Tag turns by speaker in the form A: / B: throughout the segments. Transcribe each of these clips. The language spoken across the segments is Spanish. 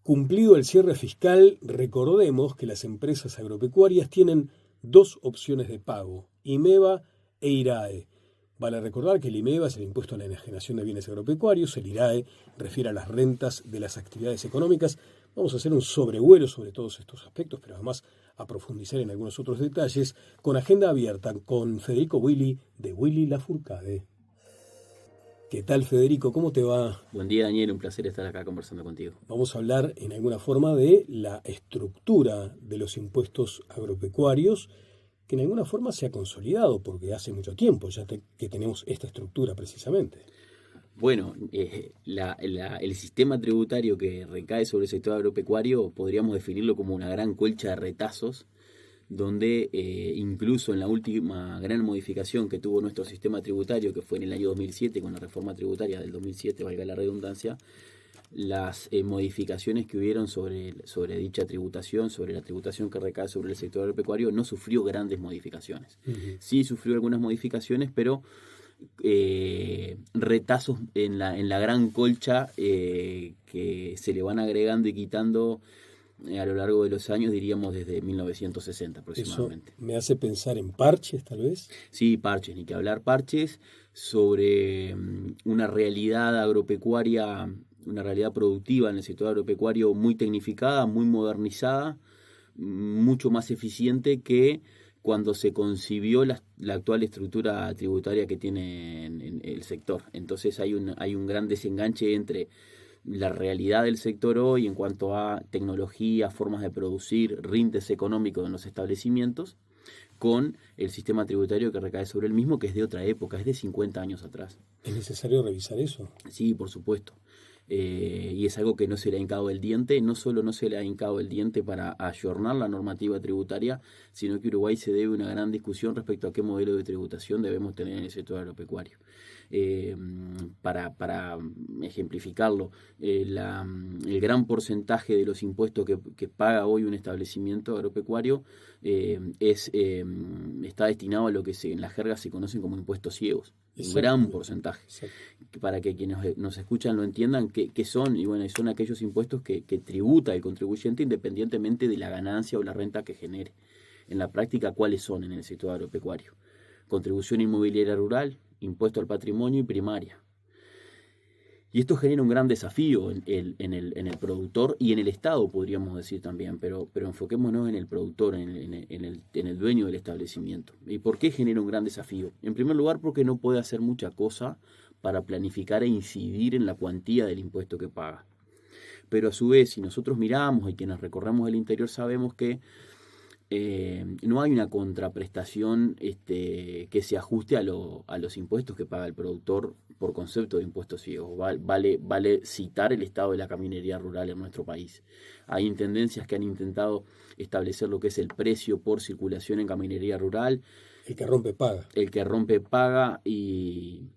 A: Cumplido el cierre fiscal, recordemos que las empresas agropecuarias tienen dos opciones de pago, IMEVA e IRAE. Vale recordar que el IMEVA es el impuesto a la enajenación de bienes agropecuarios, el IRAE refiere a las rentas de las actividades económicas. Vamos a hacer un sobrevuelo sobre todos estos aspectos, pero además a profundizar en algunos otros detalles, con agenda abierta con Federico Willy de Willy Lafourcade. ¿Qué tal, Federico? ¿Cómo te va?
B: Buen día, Daniel, un placer estar acá conversando contigo.
A: Vamos a hablar en alguna forma de la estructura de los impuestos agropecuarios, que en alguna forma se ha consolidado, porque hace mucho tiempo ya que tenemos esta estructura precisamente.
B: Bueno, el sistema tributario que recae sobre el sector agropecuario podríamos definirlo como una gran colcha de retazos, donde incluso en la última gran modificación que tuvo nuestro sistema tributario, que fue en el año 2007, con la reforma tributaria del 2007, valga la redundancia, las modificaciones que hubieron sobre dicha tributación, sobre la tributación que recae sobre el sector agropecuario, no sufrió grandes modificaciones.
A: Uh-huh.
B: Sí sufrió algunas modificaciones, pero retazos en la gran colcha que se le van agregando y quitando a lo largo de los años, diríamos desde 1960 aproximadamente.
A: Eso me hace pensar en parches, tal vez.
B: Sí, parches, ni que hablar parches sobre una realidad agropecuaria, una realidad productiva en el sector agropecuario muy tecnificada, muy modernizada, mucho más eficiente que cuando se concibió la actual estructura tributaria que tiene en el sector. Entonces hay un gran desenganche entre la realidad del sector hoy en cuanto a tecnología, formas de producir, rindes económicos en los establecimientos, con el sistema tributario que recae sobre el mismo, que es de otra época, es de 50 años atrás.
A: ¿Es necesario revisar eso?
B: Sí, por supuesto. Y es algo que no se le ha hincado el diente, no solo no se le ha hincado el diente para ayornar la normativa tributaria, sino que Uruguay se debe una gran discusión respecto a qué modelo de tributación debemos tener en el sector agropecuario. Para ejemplificarlo, el gran porcentaje de los impuestos que paga hoy un establecimiento agropecuario está destinado a lo que en la jerga se conocen como impuestos ciegos. Un gran porcentaje.
A: Exacto.
B: Para que quienes nos escuchan lo entiendan, qué son, y bueno, son aquellos impuestos que tributa el contribuyente independientemente de la ganancia o la renta que genere. En la práctica, ¿cuáles son en el sector agropecuario? Contribución inmobiliaria rural, impuesto al patrimonio y primaria. Y esto genera un gran desafío en el productor y en el Estado, podríamos decir también, pero enfoquémonos en el productor, en el dueño del establecimiento. ¿Y por qué genera un gran desafío? En primer lugar, porque no puede hacer mucha cosa para planificar e incidir en la cuantía del impuesto que paga. Pero a su vez, si nosotros miramos y quienes recorremos el interior sabemos que no hay una contraprestación que se ajuste a los impuestos que paga el productor por concepto de impuestos ciegos. Vale citar el estado de la caminería rural en nuestro país. Hay intendencias que han intentado establecer lo que es el precio por circulación en caminería rural.
A: El que rompe paga.
B: El que rompe paga y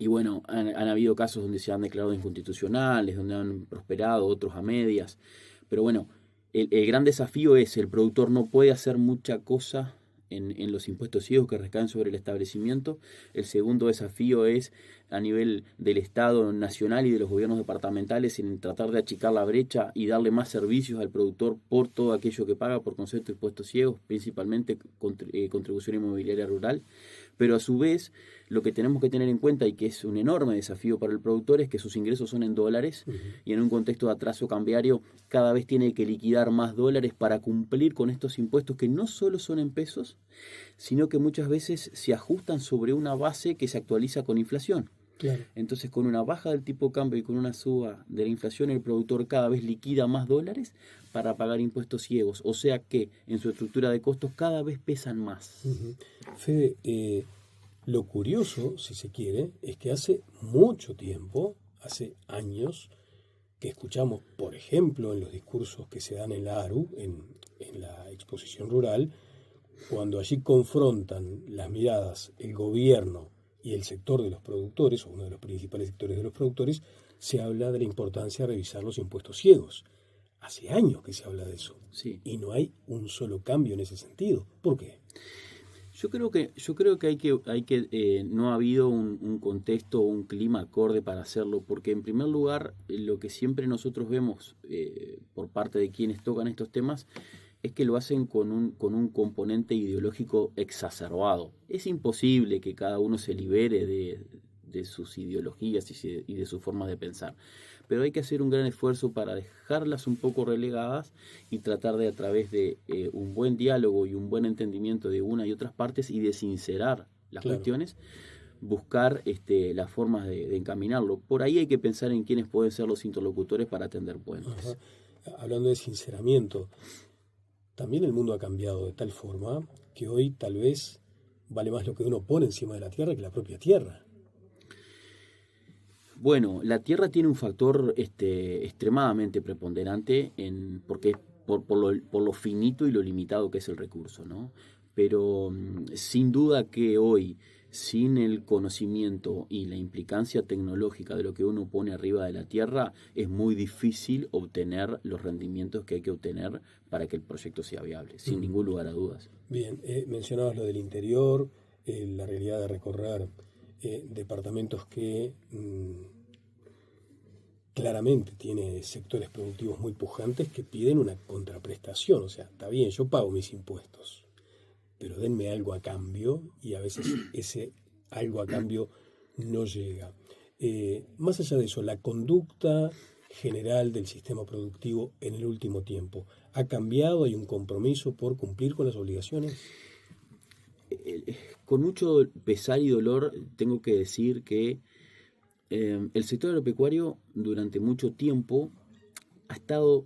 B: bueno, han habido casos donde se han declarado inconstitucionales, donde han prosperado, otros a medias. Pero bueno, el gran desafío es el productor no puede hacer mucha cosa en los impuestos ciegos que recaen sobre el establecimiento. El segundo desafío es a nivel del Estado nacional y de los gobiernos departamentales en tratar de achicar la brecha y darle más servicios al productor por todo aquello que paga por concepto de impuestos ciegos, principalmente contribución inmobiliaria rural. Pero a su vez, lo que tenemos que tener en cuenta y que es un enorme desafío para el productor es que sus ingresos son en dólares. Uh-huh. Y en un contexto de atraso cambiario cada vez tiene que liquidar más dólares para cumplir con estos impuestos que no solo son en pesos, sino que muchas veces se ajustan sobre una base que se actualiza con inflación.
A: Claro.
B: Entonces, con una baja del tipo de cambio y con una suba de la inflación, el productor cada vez liquida más dólares para pagar impuestos ciegos. O sea que en su estructura de costos cada vez pesan más.
A: Uh-huh. Fede, lo curioso, si se quiere, es que hace mucho tiempo, hace años, que escuchamos, por ejemplo, en los discursos que se dan en la ARU, en la exposición rural, cuando allí confrontan las miradas el gobierno y el sector de los productores, o uno de los principales sectores de los productores, se habla de la importancia de revisar los impuestos ciegos. Hace años que se habla de eso.
B: Sí.
A: Y no hay un solo cambio en ese sentido. ¿Por qué?
B: Yo creo que no ha habido un contexto o un clima acorde para hacerlo, porque en primer lugar lo que siempre nosotros vemos por parte de quienes tocan estos temas es que lo hacen con un componente ideológico exacerbado. Es imposible que cada uno se libere de sus ideologías y de sus formas de pensar, pero hay que hacer un gran esfuerzo para dejarlas un poco relegadas y tratar de, a través de un buen diálogo y un buen entendimiento de una y otras partes y de sincerar las
A: Claro.
B: cuestiones, buscar las formas de encaminarlo. Por ahí hay que pensar en quiénes pueden ser los interlocutores para tender puentes.
A: Ajá. Hablando de sinceramiento, también el mundo ha cambiado de tal forma que hoy tal vez vale más lo que uno pone encima de la tierra que la propia tierra.
B: Bueno, la Tierra tiene un factor extremadamente preponderante porque es por lo finito y lo limitado que es el recurso, ¿no? Pero sin duda que hoy, sin el conocimiento y la implicancia tecnológica de lo que uno pone arriba de la Tierra, es muy difícil obtener los rendimientos que hay que obtener para que el proyecto sea viable, sin ningún lugar a dudas.
A: Bien, mencionabas lo del interior, la realidad de recorrer departamentos que claramente tiene sectores productivos muy pujantes que piden una contraprestación. O sea, está bien, yo pago mis impuestos, pero denme algo a cambio, y a veces ese algo a cambio no llega. Más allá de eso, la conducta general del sistema productivo en el último tiempo ha cambiado. ¿Hay un compromiso por cumplir con las obligaciones?
B: Con mucho pesar y dolor tengo que decir que el sector agropecuario durante mucho tiempo ha estado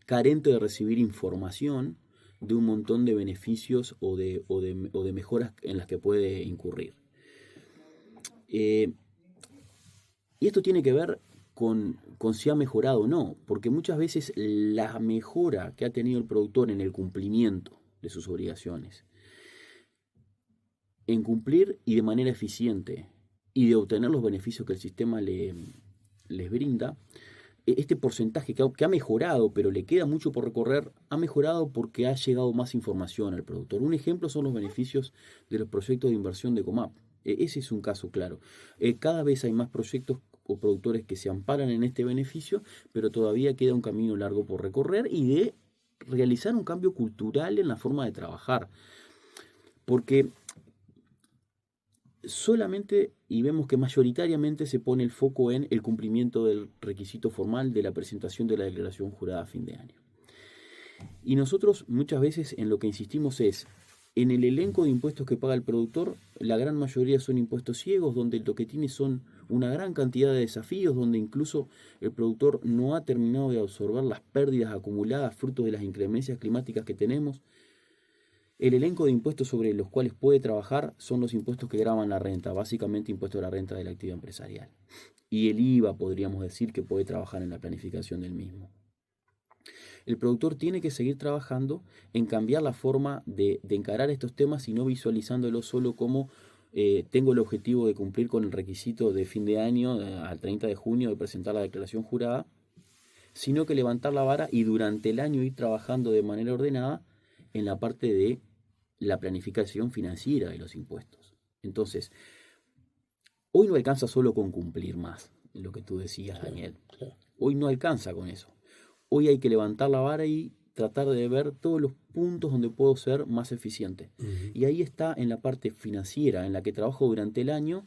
B: carente de recibir información de un montón de beneficios o de mejoras en las que puede incurrir. Y esto tiene que ver con si ha mejorado o no, porque muchas veces la mejora que ha tenido el productor en el cumplimiento de sus obligaciones, en cumplir y de manera eficiente, y de obtener los beneficios que el sistema les brinda, este porcentaje que ha mejorado, pero le queda mucho por recorrer, ha mejorado porque ha llegado más información al productor. Un ejemplo son los beneficios de los proyectos de inversión de Comap. Ese es un caso claro. Cada vez hay más proyectos o productores que se amparan en este beneficio, pero todavía queda un camino largo por recorrer y de realizar un cambio cultural en la forma de trabajar. Porque solamente, y vemos que mayoritariamente se pone el foco en el cumplimiento del requisito formal de la presentación de la declaración jurada a fin de año. Y nosotros muchas veces en lo que insistimos es, en el elenco de impuestos que paga el productor, la gran mayoría son impuestos ciegos, donde lo que tiene son una gran cantidad de desafíos, donde incluso el productor no ha terminado de absorber las pérdidas acumuladas fruto de las inclemencias climáticas que tenemos. El elenco de impuestos sobre los cuales puede trabajar son los impuestos que gravan la renta, básicamente impuesto a la renta de la actividad empresarial. Y el IVA podríamos decir que puede trabajar en la planificación del mismo. El productor tiene que seguir trabajando en cambiar la forma de encarar estos temas y no visualizándolo solo como tengo el objetivo de cumplir con el requisito de fin de año, al 30 de junio, de presentar la declaración jurada, sino que levantar la vara y durante el año ir trabajando de manera ordenada en la parte de la planificación financiera de los impuestos. Entonces, hoy no alcanza solo con cumplir más, lo que tú decías, claro, Daniel. Claro. Hoy no alcanza con eso. Hoy hay que levantar la vara y tratar de ver todos los puntos donde puedo ser más eficiente. Y ahí está en la parte financiera, en la que trabajo durante el año,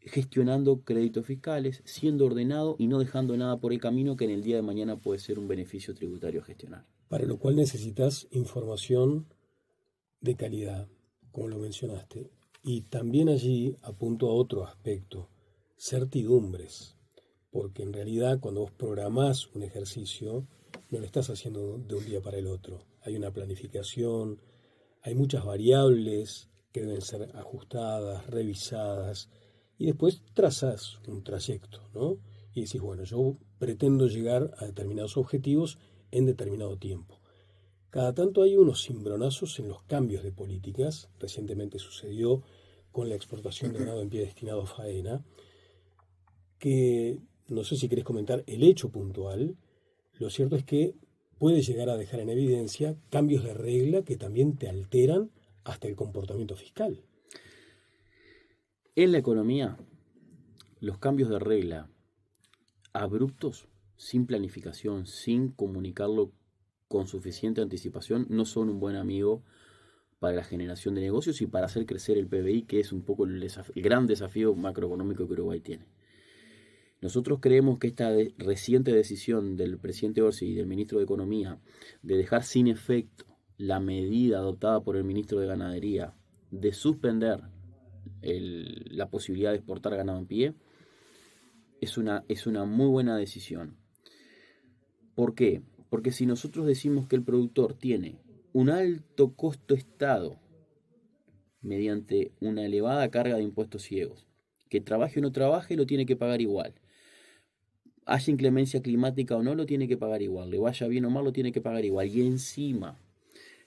B: gestionando créditos fiscales, siendo ordenado y no dejando nada por el camino que en el día de mañana puede ser un beneficio tributario a gestionar.
A: Para lo cual necesitas información de calidad, como lo mencionaste. Y también allí apunto a otro aspecto, certidumbres. Porque en realidad cuando vos programás un ejercicio, no lo estás haciendo de un día para el otro. Hay una planificación, hay muchas variables que deben ser ajustadas, revisadas, y después trazás un trayecto, ¿no? Y decís, bueno, yo pretendo llegar a determinados objetivos en determinado tiempo. Cada tanto hay unos cimbronazos en los cambios de políticas. Recientemente sucedió con la exportación de ganado en pie destinado a faena, que no sé si querés comentar el hecho puntual. Lo cierto es que puede llegar a dejar en evidencia cambios de regla que también te alteran hasta el comportamiento fiscal.
B: En la economía, los cambios de regla abruptos, sin planificación, sin comunicarlo con suficiente anticipación, no son un buen amigo para la generación de negocios y para hacer crecer el PBI, que es un poco el gran desafío macroeconómico que Uruguay tiene. Nosotros creemos que esta reciente decisión del presidente Orsi y del ministro de Economía de dejar sin efecto la medida adoptada por el ministro de Ganadería de suspender la posibilidad de exportar ganado en pie es una muy buena decisión. ¿Por qué? Porque si nosotros decimos que el productor tiene un alto costo Estado mediante una elevada carga de impuestos ciegos, que trabaje o no trabaje lo tiene que pagar igual, haya inclemencia climática o no lo tiene que pagar igual, le vaya bien o mal lo tiene que pagar igual, y encima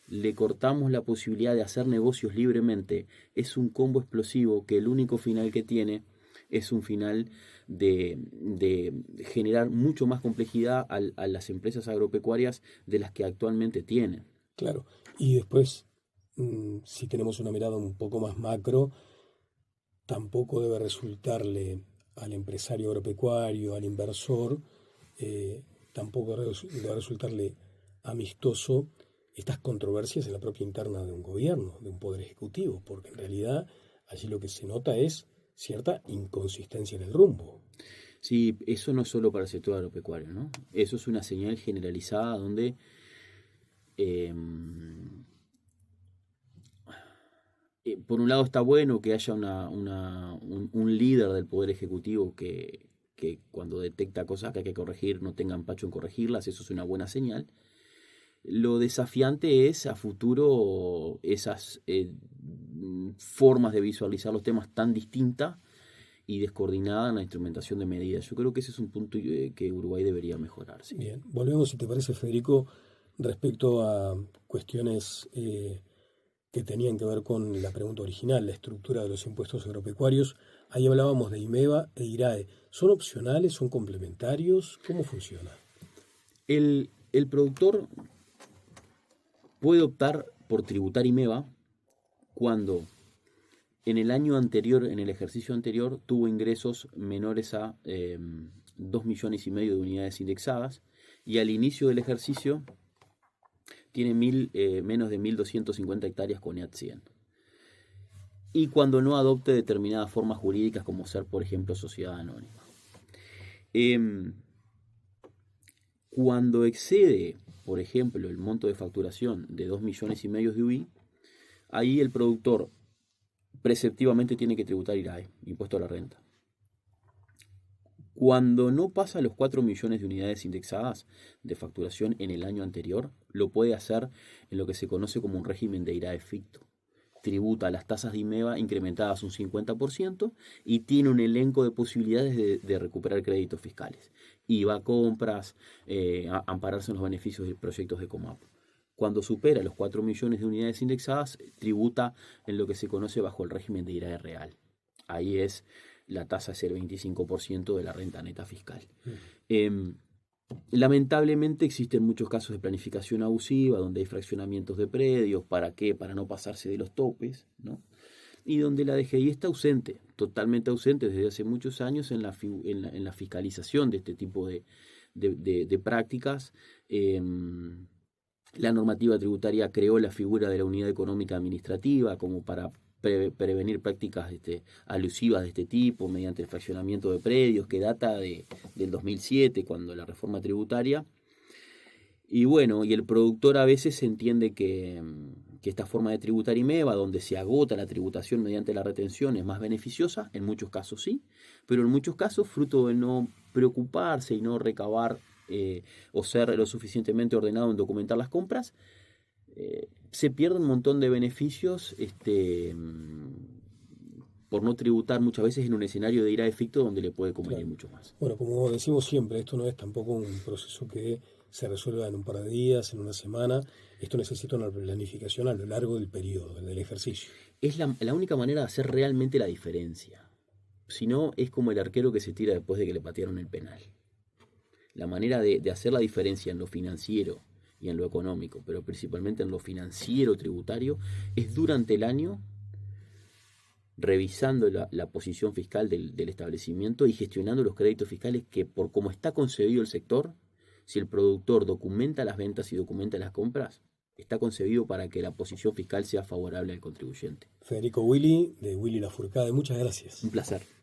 B: le cortamos la posibilidad de hacer negocios libremente, es un combo explosivo que el único final que tiene es un final de generar mucho más complejidad a las empresas agropecuarias de las que actualmente tienen.
A: Claro, y después, si tenemos una mirada un poco más macro, tampoco debe resultarle al empresario agropecuario, al inversor, tampoco debe resultarle amistoso estas controversias en la propia interna de un gobierno, de un poder ejecutivo, porque en realidad allí lo que se nota es cierta inconsistencia en el rumbo.
B: Sí, eso no es solo para el sector agropecuario, ¿no? Eso es una señal generalizada donde por un lado está bueno que haya un líder del Poder Ejecutivo que cuando detecta cosas que hay que corregir no tenga empacho en corregirlas, eso es una buena señal. Lo desafiante es a futuro esas formas de visualizar los temas tan distintas y descoordinada en la instrumentación de medidas. Yo creo que ese es un punto que Uruguay debería mejorar. ¿Sí?
A: Bien, volvemos, si te parece, Federico, respecto a cuestiones que tenían que ver con la pregunta original, la estructura de los impuestos agropecuarios. Ahí hablábamos de IMEVA e IRAE. ¿Son opcionales? ¿Son complementarios? ¿Cómo funciona?
B: El productor puede optar por tributar IMEVA cuando en el año anterior, en el ejercicio anterior, tuvo ingresos menores a 2,5 millones de unidades indexadas y al inicio del ejercicio tiene menos de 1.250 hectáreas con EAT 100. Y cuando no adopte determinadas formas jurídicas como ser, por ejemplo, sociedad anónima. Cuando excede, por ejemplo, el monto de facturación de 2,5 millones de UI, ahí el productor preceptivamente tiene que tributar IRAE, impuesto a la renta. Cuando no pasa los 4 millones de unidades indexadas de facturación en el año anterior, lo puede hacer en lo que se conoce como un régimen de IRAE ficto. Tributa las tasas de IMEVA incrementadas un 50% y tiene un elenco de posibilidades de recuperar créditos fiscales. IVA compras, ampararse en los beneficios de proyectos de Comap. Cuando supera los 4 millones de unidades indexadas, tributa en lo que se conoce bajo el régimen de IRAE real. Ahí la tasa es el 25% de la renta neta fiscal. Lamentablemente existen muchos casos de planificación abusiva, donde hay fraccionamientos de predios, ¿para qué? Para no pasarse de los topes, ¿no? Y donde la DGI está ausente, totalmente ausente desde hace muchos años en la fiscalización de este tipo de prácticas. La normativa tributaria creó la figura de la unidad económica administrativa como para prevenir prácticas alusivas de este tipo mediante el fraccionamiento de predios que data del 2007, cuando la reforma tributaria. Y bueno, y el productor a veces entiende que esta forma de tributar IMEVA, donde se agota la tributación mediante la retención, es más beneficiosa, en muchos casos sí, pero en muchos casos, fruto de no preocuparse y no recabar o ser lo suficientemente ordenado en documentar las compras, se pierde un montón de beneficios por no tributar muchas veces en un escenario de IRAE ficto donde le puede convenir mucho más.
A: Bueno, como decimos siempre, esto no es tampoco un proceso que se resuelva en un par de días, en una semana. Esto necesita una planificación a lo largo del periodo, del ejercicio.
B: Es la única manera de hacer realmente la diferencia. Si no, es como el arquero que se tira después de que le patearon el penal. La manera de hacer la diferencia en lo financiero y en lo económico, pero principalmente en lo financiero, tributario, es durante el año revisando la posición fiscal del establecimiento y gestionando los créditos fiscales que, por cómo está concebido el sector, si el productor documenta las ventas y documenta las compras, está concebido para que la posición fiscal sea favorable al contribuyente.
A: Federico Willy, de Willy Lafourcade, muchas gracias.
B: Un placer.